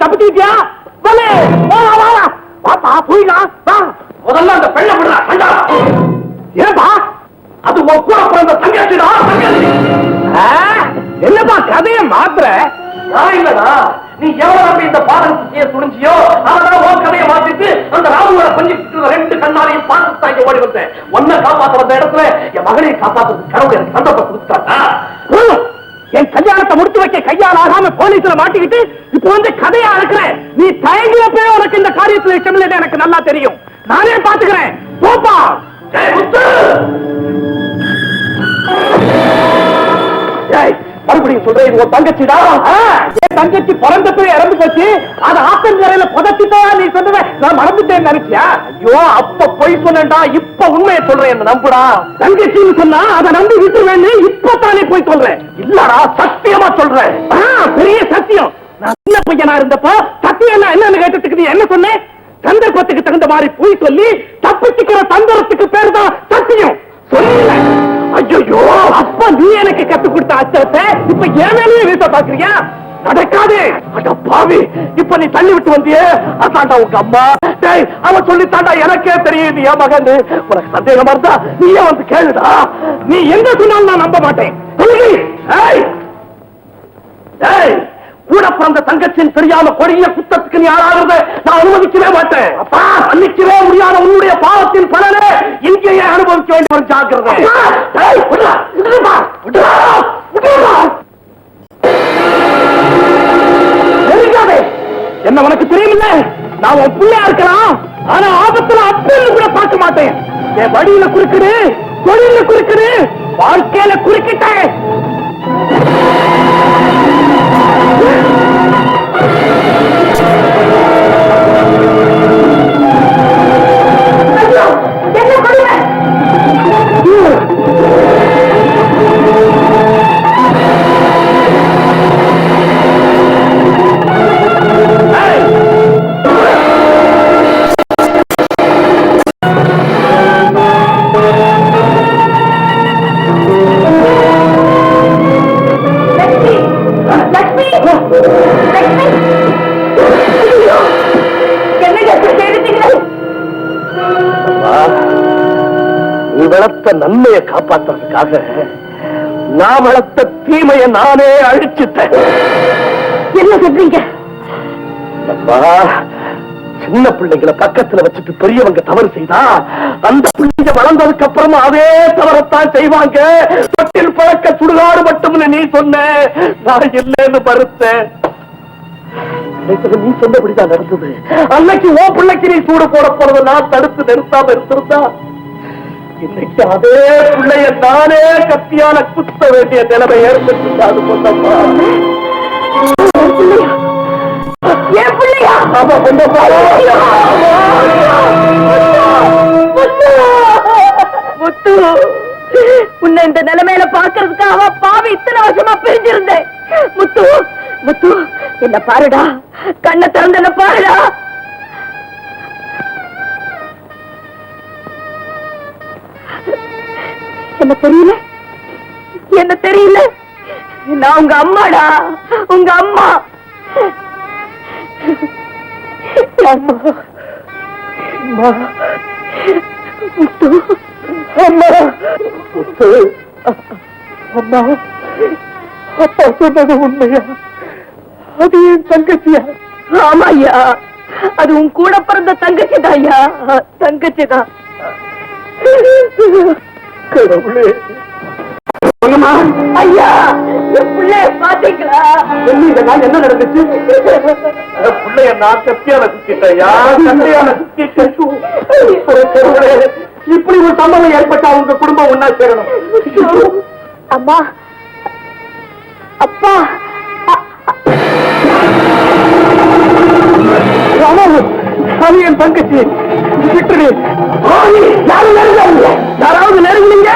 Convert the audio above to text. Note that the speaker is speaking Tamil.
தப்பிச்சுக்கிட்டியா? முதல்ல அந்த பெண்ணை விடுறா. ஏன்பா அது கூட பிறந்த தங்கச்சிடா. என்னப்பா கதையை மாத்திர? இல்லடா, நீ எவ்வளவு இந்த பாடத்தை துணிஞ்சியோ அதனால உன் கதையை மாத்திட்டு அந்த ராமுவோட கொஞ்சம் ரெண்டு கண்ணாலையும் பார்த்து தாங்க ஓடி வந்தேன். ஒன்ன காப்பாற்ற வந்த இடத்துல என் மகனை காப்பாற்றுறது கடவுள் எனக்கு சந்தர்ப்பம் கொடுத்தாங்க. என் கல்யாணத்தை முடித்து வைக்க கையால் ஆகாம போலீஸ்ல மாட்டிக்கிட்டு இப்ப வந்து கதையா இருக்கிற நீ தயங்கினப்பே உனக்கு இந்த காரியத்தில் இஷ்டம் இல்லை எனக்கு நல்லா தெரியும். நானே பாத்துக்கிறேன். போப்பா. மறுபடியும் சொல்றேன், இது தங்கச்சிடா. என் தங்கச்சி பிறந்த போய் இறந்து போச்சு. அது ஆத்தங்கரையில புதைச்சிட்டா நீ சொன்ன நான் மறந்துட்டேன்னு நினைச்சியா? ஐயோ, அப்ப பொய் சொன்னேன்டா. இப்ப உண்மையை சொல்றேன், என்ன நம்புடா. தங்கச்சின்னு சொன்னா அதை நம்பி விட்டுருவேன்னு இப்பத்தானே போய் சொல்றேன். இல்லடா, சத்தியமா சொல்றேன். பெரிய சத்தியம். நான் சின்ன பையனா இருந்தப்போ சத்தியம் என்னன்னு கேட்டதுக்கு நீ என்ன சொன்னேன்? சந்தர்ப்பத்துக்கு தகுந்த மாதிரி பொய் சொல்லி தப்பிச்சுக்கிற தந்திரத்துக்கு பேர் தான் சத்தியம். சொல்லல. ஐயோ, அப்ப நீ எனக்கு கத்து கொடுத்த அச்சத்தை இப்ப என் மேலேயே வீச பாக்குறியா? நடக்காது. அட பாவி, இப்ப நீ தள்ளி விட்டு வந்தியே, அதாண்டா உங்க அம்மா. அவ சொல்லி தாண்டா எனக்கே தெரியும் நீ என் மகன். உனக்கு சந்தேகமா இருந்தா நீயே வந்து கேளுடா. நீ எங்க சொன்னாலும் நான் நம்ப மாட்டேன். கூட பிறந்த தங்கச்சின் தெரியாம கொடிய குத்தத்துக்கு நீ ஆளாகிறத நான் அனுமதிக்கவே மாட்டேன். அப்பா, மன்னிக்கவே முடியாத உன்னுடைய பாவத்தின் பலனை இங்கேயே அனுபவிக்க வேண்டிய ஒரு ஜாக்கிரதை. என்ன உனக்கு தெரியுமில்ல, நான் உன் பிள்ளையா இருக்கலாம். ஆனா ஆபத்துல அப்பன்னு கூட பார்க்க மாட்டேன். என் வழியில குறுக்குது, தொழில குறுக்குது, வாழ்க்கையில குறுக்கிட்டேன். என்ன கொடுமை? வளர்த்த நன்மையை காப்பாற்றுறதுக்காக நான் வளர்த்த தீமையை நானே அழிச்சுட்டேன். என்ன சொல்றீங்க? சின்ன பிள்ளைங்களை பக்கத்துல வச்சுட்டு பெரியவங்க தவறு செய்தா அந்த பிள்ளைங்க வளர்ந்ததுக்கு அப்புறமா அதே தவறத்தான் செய்வாங்க. தொட்டில் பழக்க சுடுகாடு மட்டும்னு நீ சொன்ன, நான் இல்லைன்னு மறுத்தேன். நீ சொன்னபடிதான் நடந்தது. அன்னைக்கு ஓ பிள்ளைக்கு நீ சூடு போட போறது நான் தடுத்து நிறுத்தாம இருந்திருந்தா இன்னைக்கு அதே பிள்ளைய நானே கத்தியால குத்த வேண்டிய நிலைமை ஏற்பட்டு சொன்னப்பா. உன்னை இந்த நிலைமையில பாக்குறதுக்காக பாவி இத்தனை வருஷமா பிரிஞ்சிருந்தேன். முத்து, முத்து, என்ன பாருடா, கண்ணை திறந்து என்ன பாருடா. என்ன தெரியல, என்ன தெரியல, நான் உங்க அம்மாடா, உங்க அம்மா. அம்மா, அம்மா, முத்து, அம்மா, முத்து, அம்மா. அப்பா சொன்னது உண்மையா? அது என் தங்கச்சியா? ஆமா ஐயா, அது உன் கூட பிறந்த தங்கச்சி தான் ஐயா, தங்கச்சிதான். கடவுளே, ஐயா, என் பிள்ளைய பாத்தீங்களா? என்ன நடந்துச்சு? பிள்ளைய நான் கத்தியால சுத்திட்டேன், கத்தியால சுத்திட்டேன். இப்படி ஒரு சம்பவம் ஏற்பட்டா உங்க குடும்பம் ஒன்னா சேரணும். அம்மா, அப்பா, அது என் தங்கச்சி விட்டுடு. யாராவது நெருங்குனீங்க